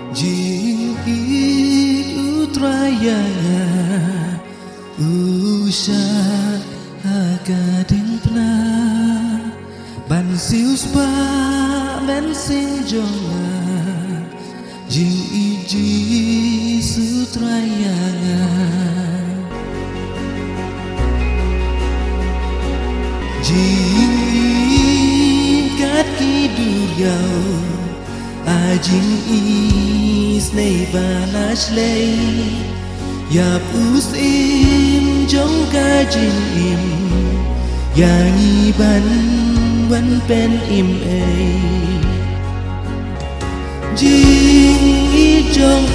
Jing utraya usah kading pna ban sius ba men sing jonga jing iji sutraya jing kat kidur yau ajing is nei balash lei yap us im jong ka jing im yang ban vẫn bên im ấy jing trong